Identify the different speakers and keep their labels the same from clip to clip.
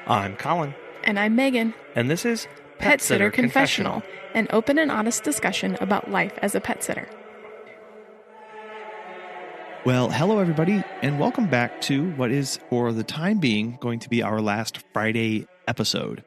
Speaker 1: I'm Colin.
Speaker 2: And I'm Megan.
Speaker 1: And this is
Speaker 2: Pet Sitter Confessional, an open and honest discussion about life as a pet sitter.
Speaker 1: Well, hello everybody, and welcome back to what is, for the time being, going to be our last Friday episode.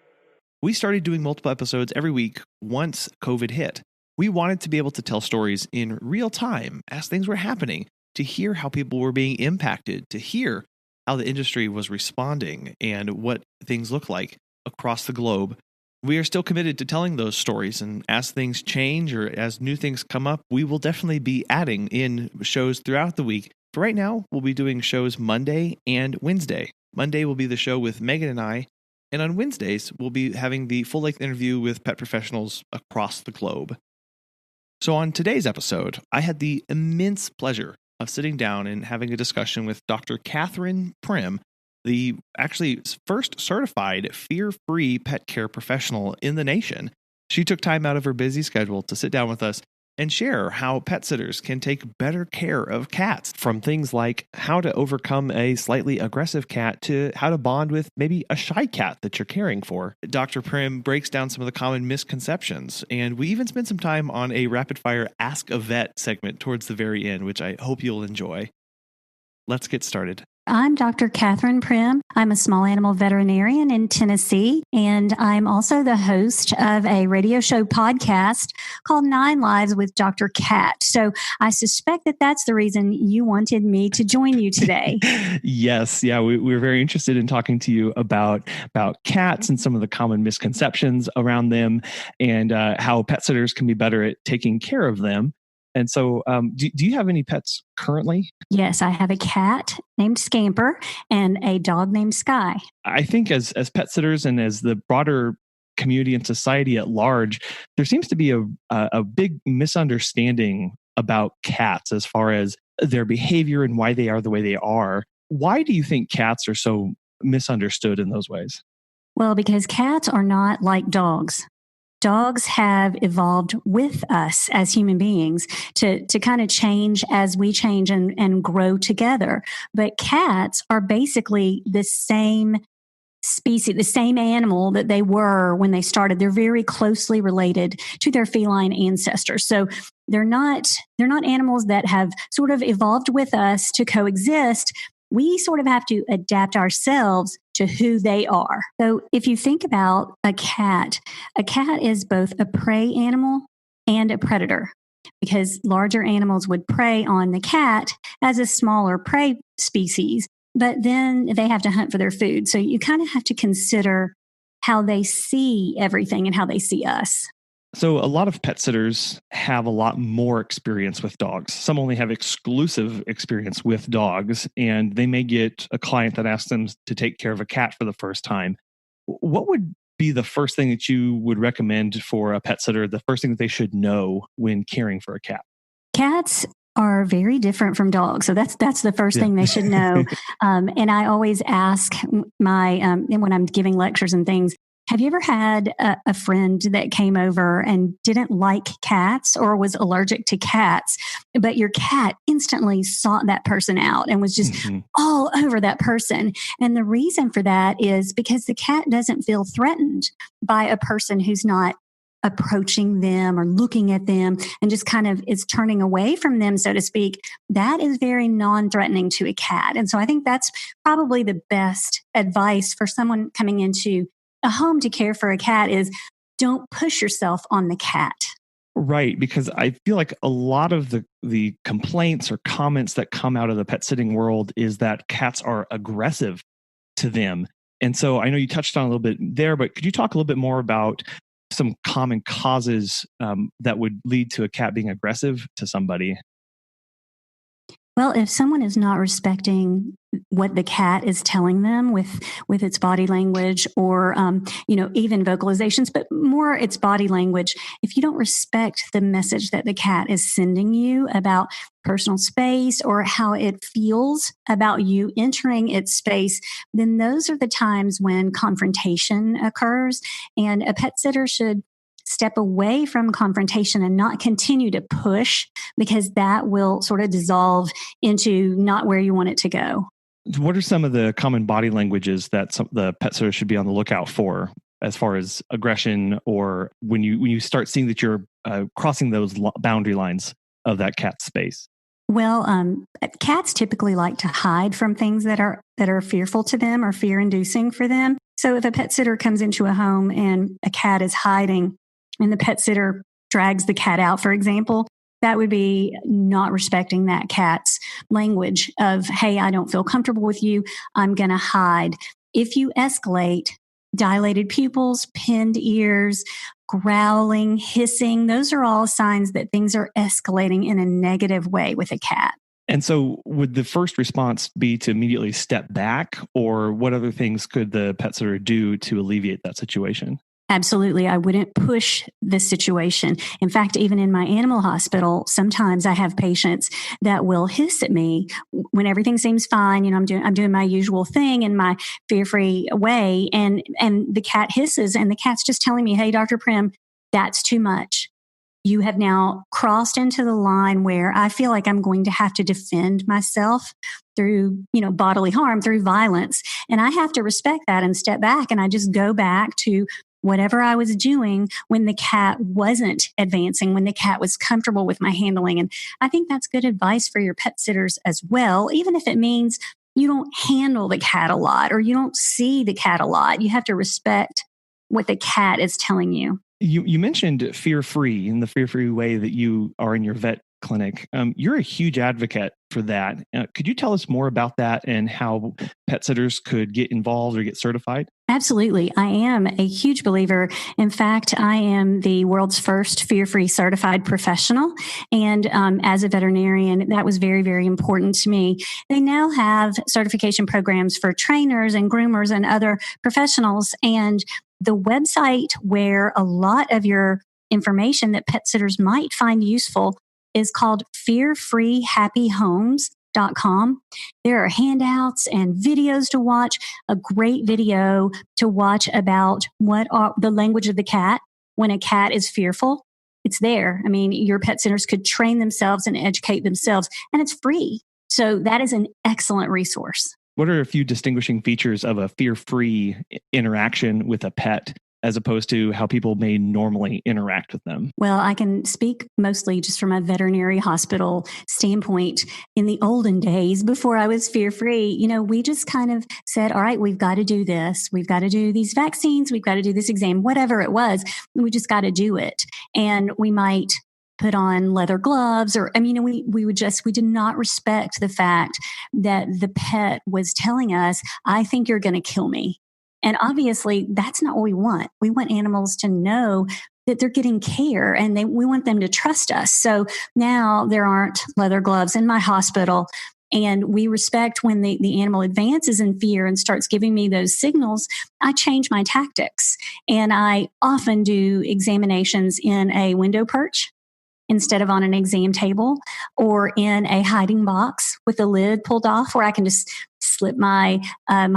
Speaker 1: We started doing multiple episodes every week once COVID hit. We wanted to be able to tell stories in real time as things were happening, to hear how people were being impacted, to hear how the industry was responding and what things look like across the globe. We are still committed to telling those stories, and as things change or as new things come up, we will definitely be adding in shows throughout the week. For right now, we'll be doing shows Monday and Wednesday. Monday will be the show with Megan and I, and on Wednesdays, we'll be having the full-length interview with pet professionals across the globe. So on today's episode, I had the immense pleasure of sitting down and having a discussion with Dr. Kathryn Primm, the actually first certified Fearfree pet care professional in the nation. She took time out of her busy schedule to sit down with us and share how pet sitters can take better care of cats, from things like how to overcome a slightly aggressive cat to how to bond with maybe a shy cat that you're caring for. Dr. Primm breaks down some of the common misconceptions, and we even spend some time on a rapid-fire Ask a Vet segment towards the very end, which I hope you'll enjoy. Let's get started.
Speaker 3: I'm Dr. Kathryn Primm. I'm a small animal veterinarian in Tennessee, and I'm also the host of a radio show podcast called 9 Lives with Dr. Cat. So I suspect that that's the reason you wanted me to join you today.
Speaker 1: Yes. Yeah. We're very interested in talking to you about cats and some of the common misconceptions around them, and how pet sitters can be better at taking care of them. And so do you have any pets currently?
Speaker 3: Yes, I have a cat named Scamper and a dog named Sky.
Speaker 1: I think as pet sitters and as the broader community and society at large, there seems to be a big misunderstanding about cats as far as their behavior and why they are the way they are. Why do you think cats are so misunderstood in those ways?
Speaker 3: Well, because cats are not like dogs. Dogs have evolved with us as human beings to kind of change as we change and grow together. But cats are basically the same species, the same animal that they were when they started. They're very closely related to their feline ancestors. So they're not animals that have sort of evolved with us to coexist. We sort of have to adapt ourselves to who they are. So if you think about a cat is both a prey animal and a predator, because larger animals would prey on the cat as a smaller prey species, but then they have to hunt for their food. So you kind of have to consider how they see everything and how they see us.
Speaker 1: So a lot of pet sitters have a lot more experience with dogs. Some only have exclusive experience with dogs, and they may get a client that asks them to take care of a cat for the first time. What would be the first thing that you would recommend for a pet sitter, the first thing that they should know when caring for a cat?
Speaker 3: Cats are very different from dogs. So that's the first thing they should know. And I always ask when I'm giving lectures and things, have you ever had a friend that came over and didn't like cats or was allergic to cats, but your cat instantly sought that person out and was just all over that person? And the reason for that is because the cat doesn't feel threatened by a person who's not approaching them or looking at them and just kind of is turning away from them, so to speak. That is very non-threatening to a cat. And so I think that's probably the best advice for someone coming into a home to care for a cat is don't push yourself on the cat.
Speaker 1: Right, because I feel like a lot of the complaints or comments that come out of the pet sitting world is that cats are aggressive to them. And so I know you touched on a little bit there, but could you talk a little bit more about some common causes that would lead to a cat being aggressive to somebody?
Speaker 3: Well, if someone is not respecting what the cat is telling them with its body language or, even vocalizations, but more its body language, if you don't respect the message that the cat is sending you about personal space or how it feels about you entering its space, then those are the times when confrontation occurs. And a pet sitter should step away from confrontation and not continue to push, because that will sort of dissolve into not where you want it to go.
Speaker 1: What are some of the common body languages that the pet sitter should be on the lookout for, as far as aggression, or when you start seeing that you're crossing those boundary lines of that cat space?
Speaker 3: Well, cats typically like to hide from things that are fearful to them or fear-inducing for them. So if a pet sitter comes into a home and a cat is hiding and the pet sitter drags the cat out, for example, that would be not respecting that cat's language of, hey, I don't feel comfortable with you. I'm going to hide. If you escalate, dilated pupils, pinned ears, growling, hissing, those are all signs that things are escalating in a negative way with a cat.
Speaker 1: And so would the first response be to immediately step back, or what other things could the pet sitter do to alleviate that situation?
Speaker 3: Absolutely. I wouldn't push the situation. In fact, even in my animal hospital, sometimes I have patients that will hiss at me when everything seems fine. You know, I'm doing my usual thing in my fear-free way. And the cat hisses, and the cat's just telling me, hey, Dr. Primm, that's too much. You have now crossed into the line where I feel like I'm going to have to defend myself through, bodily harm, through violence. And I have to respect that and step back. And I just go back to whatever I was doing when the cat wasn't advancing, when the cat was comfortable with my handling. And I think that's good advice for your pet sitters as well, even if it means you don't handle the cat a lot or you don't see the cat a lot. You have to respect what the cat is telling you.
Speaker 1: You mentioned Fearfree in the Fearfree way that you are in your vet clinic. You're a huge advocate for that. Could you tell us more about that and how pet sitters could get involved or get certified?
Speaker 3: Absolutely. I am a huge believer. In fact, I am the world's first Fearfree certified professional. And as a veterinarian, that was very, very important to me. They now have certification programs for trainers and groomers and other professionals. And the website where a lot of your information that pet sitters might find useful is called fearfreehappyhomes.com. There are handouts and videos to watch. A great video to watch about what are the language of the cat when a cat is fearful. It's there. I mean, your pet sitters could train themselves and educate themselves, and it's free. So that is an excellent resource.
Speaker 1: What are a few distinguishing features of a fear-free interaction with a pet as opposed to how people may normally interact with them?
Speaker 3: Well, I can speak mostly just from a veterinary hospital standpoint. In the olden days, before I was fear-free, we just kind of said, all right, we've got to do this. We've got to do these vaccines. We've got to do this exam, whatever it was. We just got to do it. And we might put on leather gloves we did not respect the fact that the pet was telling us, I think you're going to kill me. And obviously that's not what we want. We want animals to know that they're getting care and we want them to trust us. So now there aren't leather gloves in my hospital. And we respect when the animal advances in fear and starts giving me those signals. I change my tactics. And I often do examinations in a window perch instead of on an exam table, or in a hiding box with the lid pulled off where I can just slip my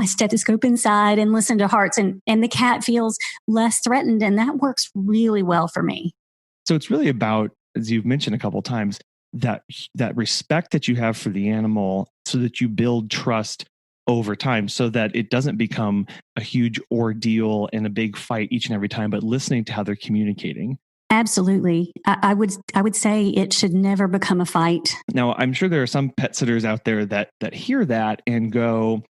Speaker 3: stethoscope inside and listen to hearts, and the cat feels less threatened. And that works really well for me.
Speaker 1: So it's really about, as you've mentioned a couple of times, that respect that you have for the animal so that you build trust over time so that it doesn't become a huge ordeal and a big fight each and every time, but listening to how they're communicating.
Speaker 3: Absolutely. I would say it should never become a fight.
Speaker 1: Now, I'm sure there are some pet sitters out there that hear that and go,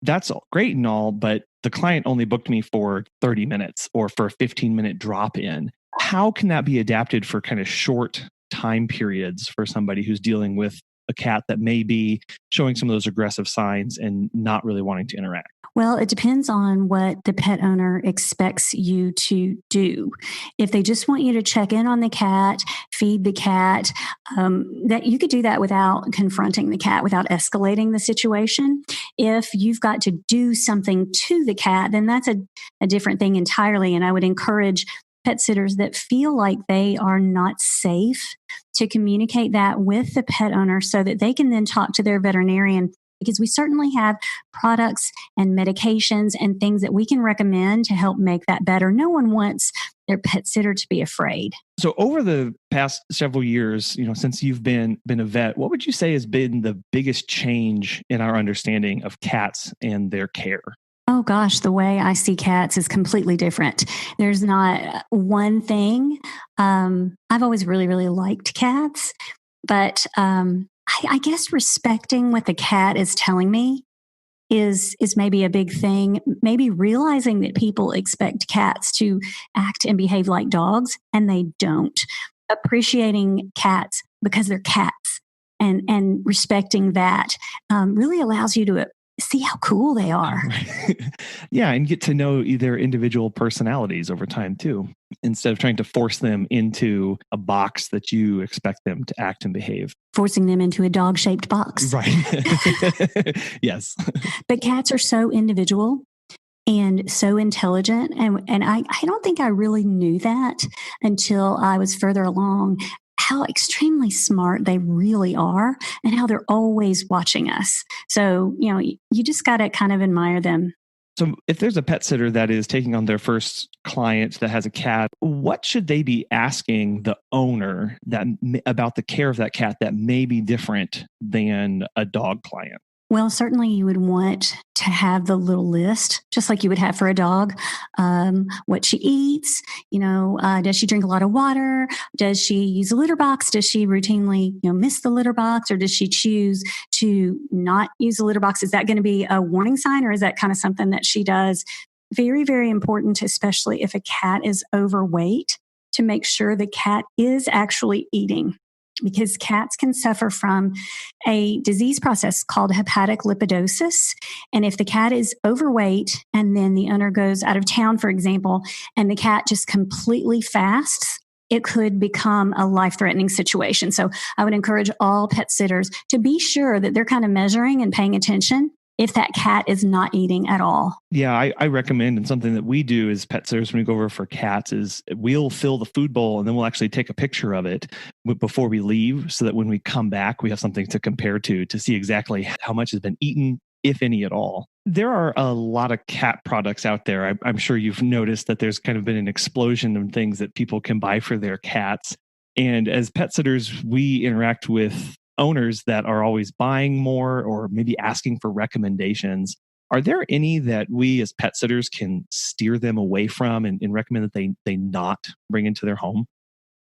Speaker 1: that's all great and all, but the client only booked me for 30 minutes or for a 15-minute drop in. How can that be adapted for kind of short time periods for somebody who's dealing with a cat that may be showing some of those aggressive signs and not really wanting to interact?
Speaker 3: Well, it depends on what the pet owner expects you to do. If they just want you to check in on the cat, feed the cat, that you could do that without confronting the cat, without escalating the situation. If you've got to do something to the cat, then that's a different thing entirely. And I would encourage pet sitters that feel like they are not safe to communicate that with the pet owner so that they can then talk to their veterinarian, because we certainly have products and medications and things that we can recommend to help make that better. No one wants their pet sitter to be afraid.
Speaker 1: So over the past several years, since you've been a vet, what would you say has been the biggest change in our understanding of cats and their care?
Speaker 3: Oh gosh, the way I see cats is completely different. There's not one thing. I've always really, really liked cats, but I guess respecting what the cat is telling me is maybe a big thing. Maybe realizing that people expect cats to act and behave like dogs, and they don't. Appreciating cats because they're cats, and respecting that really allows you to see how cool they are.
Speaker 1: Yeah, and get to know their individual personalities over time too, instead of trying to force them into a box that you expect them to act and behave.
Speaker 3: Forcing them into a dog-shaped box.
Speaker 1: Right. Yes.
Speaker 3: But cats are so individual and so intelligent. And I don't think I really knew that until I was further along, how extremely smart they really are and how they're always watching us. So, you just got to kind of admire them.
Speaker 1: So if there's a pet sitter that is taking on their first client that has a cat, what should they be asking the owner about the care of that cat that may be different than a dog client?
Speaker 3: Well, certainly you would want to have the little list, just like you would have for a dog. What she eats, does she drink a lot of water? Does she use a litter box? Does she routinely, miss the litter box, or does she choose to not use the litter box? Is that going to be a warning sign, or is that kind of something that she does? Very, very important, especially if a cat is overweight, to make sure the cat is actually eating, because cats can suffer from a disease process called hepatic lipidosis. And if the cat is overweight and then the owner goes out of town, for example, and the cat just completely fasts, it could become a life-threatening situation. So I would encourage all pet sitters to be sure that they're kind of measuring and paying attention if that cat is not eating at all.
Speaker 1: Yeah, I recommend, and something that we do as pet sitters when we go over for cats is we'll fill the food bowl and then we'll actually take a picture of it before we leave, so that when we come back, we have something to compare to see exactly how much has been eaten, if any at all. There are a lot of cat products out there. I'm sure you've noticed that there's kind of been an explosion of things that people can buy for their cats. And as pet sitters, we interact with owners that are always buying more or maybe asking for recommendations. Are there any that we as pet sitters can steer them away from and recommend that they not bring into their home?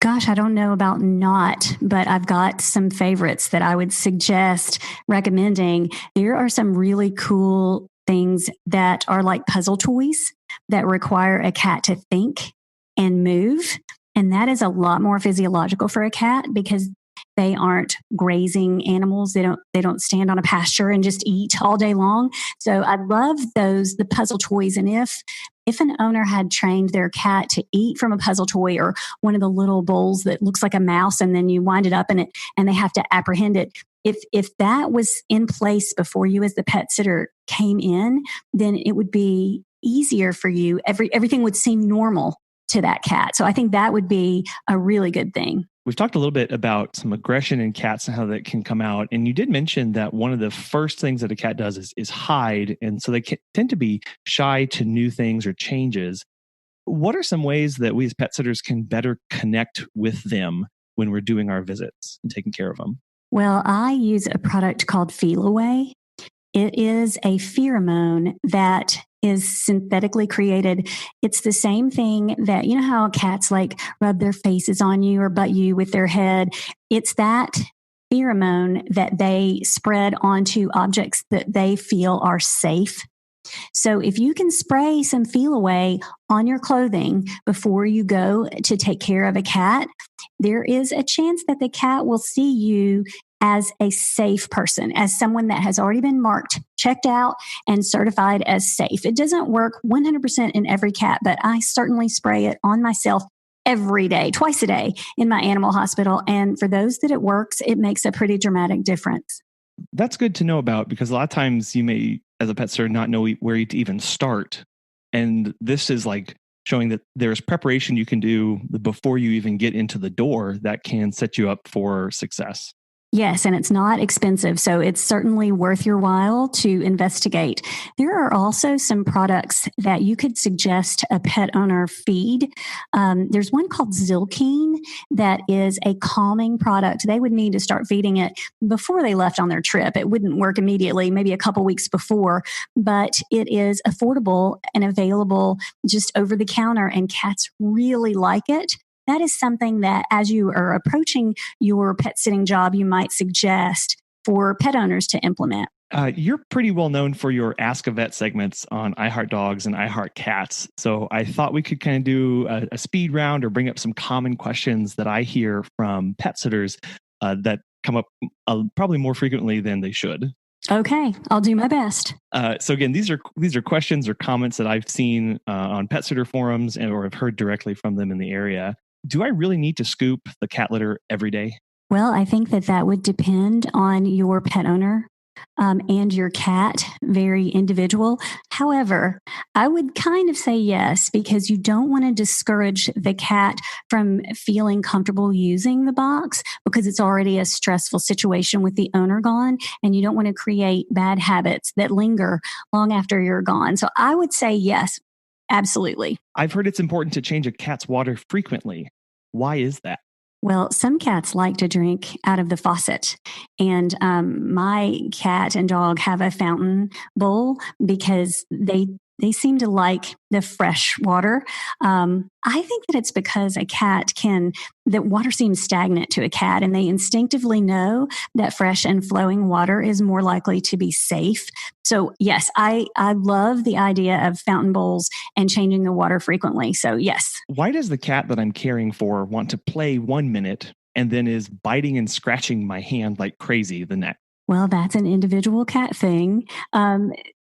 Speaker 3: Gosh, I don't know about not, but I've got some favorites that I would suggest recommending. There are some really cool things that are like puzzle toys that require a cat to think and move. And that is a lot more physiological for a cat because they aren't grazing animals. They don't stand on a pasture and just eat all day long. So I love the puzzle toys. And if an owner had trained their cat to eat from a puzzle toy or one of the little bowls that looks like a mouse, and then you wind it up in it and they have to apprehend it, if that was in place before you as the pet sitter came in, then it would be easier for you. Everything would seem normal to that cat. So I think that would be a really good thing.
Speaker 1: We've talked a little bit about some aggression in cats and how that can come out. And you did mention that one of the first things that a cat does is hide. And so they tend to be shy to new things or changes. What are some ways that we as pet sitters can better connect with them when we're doing our visits and taking care of them?
Speaker 3: Well, I use a product called Feel Away. It is a pheromone that is synthetically created. It's the same thing that, how cats like rub their faces on you or butt you with their head. It's that pheromone that they spread onto objects that they feel are safe. So if you can spray some Feel Away on your clothing before you go to take care of a cat, there is a chance that the cat will see you as a safe person, as someone that has already been marked, checked out, and certified as safe. It doesn't work 100% in every cat, but I certainly spray it on myself every day, twice a day in my animal hospital. And for those that it works, it makes a pretty dramatic difference.
Speaker 1: That's good to know about, because a lot of times you may, as a pet sitter, not know where to even start. And this is like showing that there's preparation you can do before you even get into the door that can set you up for success.
Speaker 3: Yes, and it's not expensive, so it's certainly worth your while to investigate. There are also some products that you could suggest a pet owner feed. There's one called Zilkene that is a calming product. They would need to start feeding it before they left on their trip. It wouldn't work immediately, maybe a couple weeks before, but it is affordable and available just over the counter, and cats really like it. That is something that, as you are approaching your pet sitting job, you might suggest for pet owners to implement.
Speaker 1: You're pretty well known for your Ask a Vet segments on iHeart Dogs and iHeart Cats. So I thought we could kind of do a speed round or bring up some common questions that I hear from pet sitters that come up probably more frequently than they should.
Speaker 3: Okay, I'll do my best.
Speaker 1: So again, these are questions or comments that I've seen on pet sitter forums or have heard directly from them in the area. Do I really need to scoop the cat litter every day?
Speaker 3: Well, I think that would depend on your pet owner and your cat, very individual. However, I would kind of say yes, because you don't want to discourage the cat from feeling comfortable using the box because it's already a stressful situation with the owner gone, and you don't want to create bad habits that linger long after you're gone. So I would say yes, absolutely.
Speaker 1: I've heard it's important to change a cat's water frequently. Why is that?
Speaker 3: Well, some cats like to drink out of the faucet, and my cat and dog have a fountain bowl because they seem to like the fresh water. I think that it's because that water seems stagnant to a cat, and they instinctively know that fresh and flowing water is more likely to be safe. So yes, I love the idea of fountain bowls and changing the water frequently. So yes.
Speaker 1: Why does the cat that I'm caring for want to play 1 minute and then is biting and scratching my hand like crazy the next?
Speaker 3: Well, that's an individual cat thing.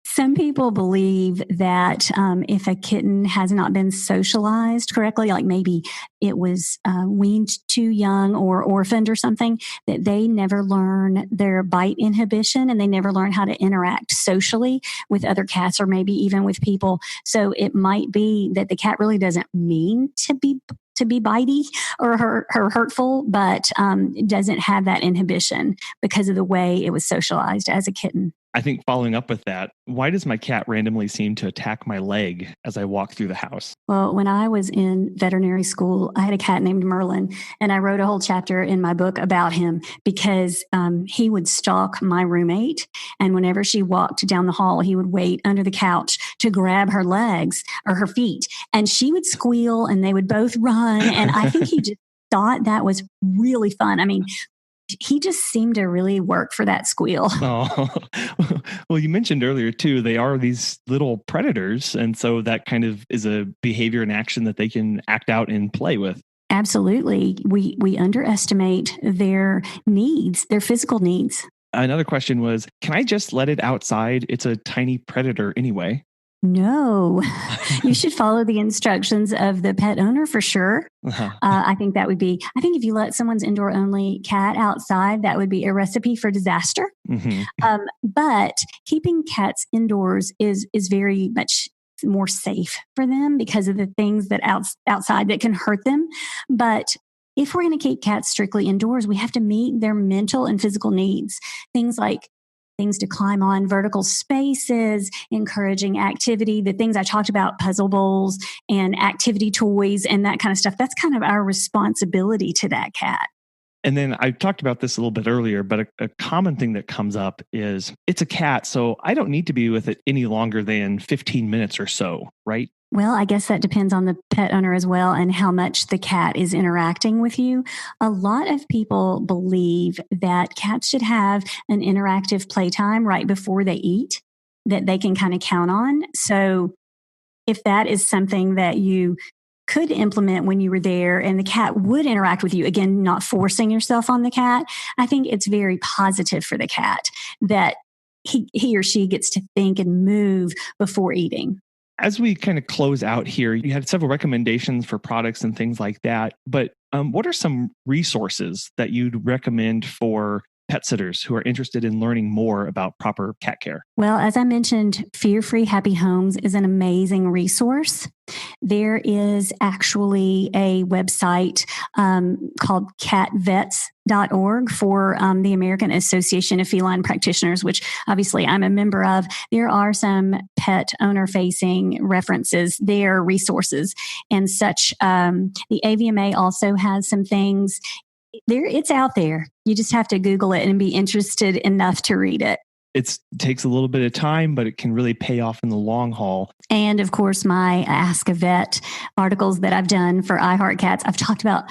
Speaker 3: Some people believe that if a kitten has not been socialized correctly, like maybe it was weaned too young or orphaned or something, that they never learn their bite inhibition and they never learn how to interact socially with other cats or maybe even with people. So it might be that the cat really doesn't mean to be bitey or hurtful, but doesn't have that inhibition because of the way it was socialized as a kitten.
Speaker 1: I think following up with that, why does my cat randomly seem to attack my leg as I walk through the house?
Speaker 3: Well, when I was in veterinary school, I had a cat named Merlin, and I wrote a whole chapter in my book about him because he would stalk my roommate. And whenever she walked down the hall, he would wait under the couch to grab her legs or her feet. And she would squeal and they would both run. And I think he just thought that was really fun. I mean, he just seemed to really work for that squeal.
Speaker 1: Oh, well, you mentioned earlier too, they are these little predators. And so that kind of is a behavior and action that they can act out and play with.
Speaker 3: Absolutely. We underestimate their needs, their physical needs.
Speaker 1: Another question was, can I just let it outside? It's a tiny predator anyway.
Speaker 3: No, you should follow the instructions of the pet owner for sure.
Speaker 1: Uh-huh.
Speaker 3: I think if you let someone's indoor only cat outside, that would be a recipe for disaster.
Speaker 1: Mm-hmm.
Speaker 3: But keeping cats indoors is very much more safe for them because of the things that outside that can hurt them. But if we're going to keep cats strictly indoors, we have to meet their mental and physical needs. Things to climb on, vertical spaces, encouraging activity, the things I talked about, puzzle bowls and activity toys and that kind of stuff. That's kind of our responsibility to that cat.
Speaker 1: And then I talked about this a little bit earlier, but a common thing that comes up is it's a cat, so I don't need to be with it any longer than 15 minutes or so, right?
Speaker 3: Well, I guess that depends on the pet owner as well and how much the cat is interacting with you. A lot of people believe that cats should have an interactive playtime right before they eat that they can kind of count on. So if that is something that you could implement when you were there and the cat would interact with you, again, not forcing yourself on the cat, I think it's very positive for the cat that he or she gets to think and move before eating.
Speaker 1: As we kind of close out here, you had several recommendations for products and things like that. But what are some resources that you'd recommend for pet sitters who are interested in learning more about proper cat care?
Speaker 3: Well, as I mentioned, Fearfree Happy Homes is an amazing resource. There is actually a website called catvets.org for the American Association of Feline Practitioners, which obviously I'm a member of. There are some pet owner facing references there, resources and such. The AVMA also has some things there. It's out there. You just have to Google it and be interested enough to read it.
Speaker 1: It takes a little bit of time, but it can really pay off in the long haul.
Speaker 3: And of course, my Ask a Vet articles that I've done for I Heart Cats, I've talked about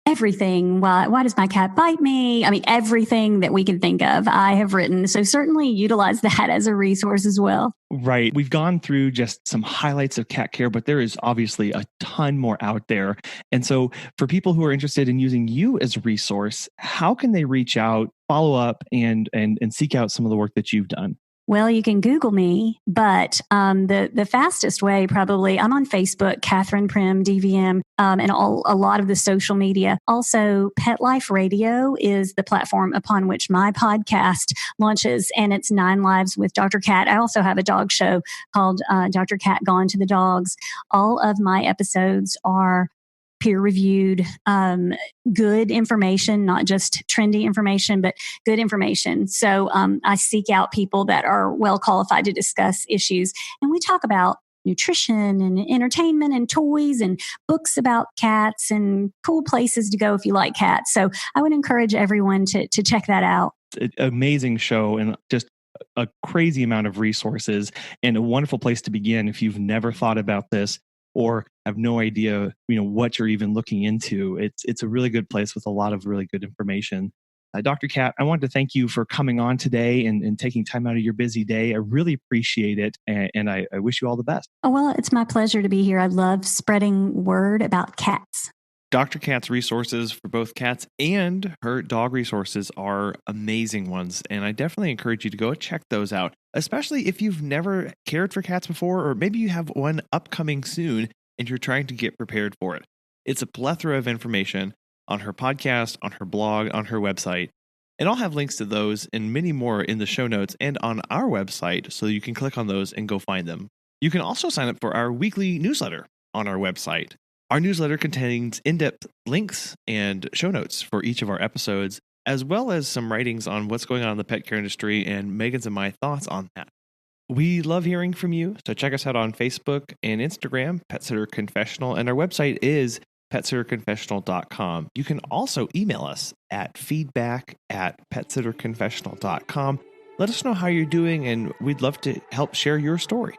Speaker 3: everything. Why does my cat bite me? I mean, everything that we can think of, I have written. So certainly utilize that as a resource as well.
Speaker 1: Right. We've gone through just some highlights of cat care, but there is obviously a ton more out there. And so for people who are interested in using you as a resource, how can they reach out, follow up, and seek out some of the work that you've done?
Speaker 3: Well, you can Google me, but the fastest way, probably, I'm on Facebook, Kathryn Primm, DVM, and a lot of the social media. Also, Pet Life Radio is the platform upon which my podcast launches, and it's 9 Lives with Dr. Cat. I also have a dog show called Dr. Cat Gone to the Dogs. All of my episodes are peer-reviewed, good information, not just trendy information, but good information. So I seek out people that are well qualified to discuss issues. And we talk about nutrition and entertainment and toys and books about cats and cool places to go if you like cats. So I would encourage everyone to check that out.
Speaker 1: It's an amazing show and just a crazy amount of resources and a wonderful place to begin if you've never thought about this or have no idea, what you're even looking into. It's a really good place with a lot of really good information. Dr. Cat, I wanted to thank you for coming on today and taking time out of your busy day. I really appreciate it, and I wish you all the best.
Speaker 3: Oh, well, it's my pleasure to be here. I love spreading word about cats.
Speaker 1: Dr. Cat's resources for both cats and her dog resources are amazing ones, and I definitely encourage you to go check those out, especially if you've never cared for cats before, or maybe you have one upcoming soon and you're trying to get prepared for it. It's a plethora of information on her podcast, on her blog, on her website, and I'll have links to those and many more in the show notes and on our website, so you can click on those and go find them. You can also sign up for our weekly newsletter on our website. Our newsletter contains in-depth links and show notes for each of our episodes, as well as some writings on what's going on in the pet care industry and Megan's and my thoughts on that. We love hearing from you, so check us out on Facebook and Instagram, Pet Sitter Confessional, and our website is petsitterconfessional.com. You can also email us at feedback@petsitterconfessional.com. Let us know how you're doing, and we'd love to help share your story.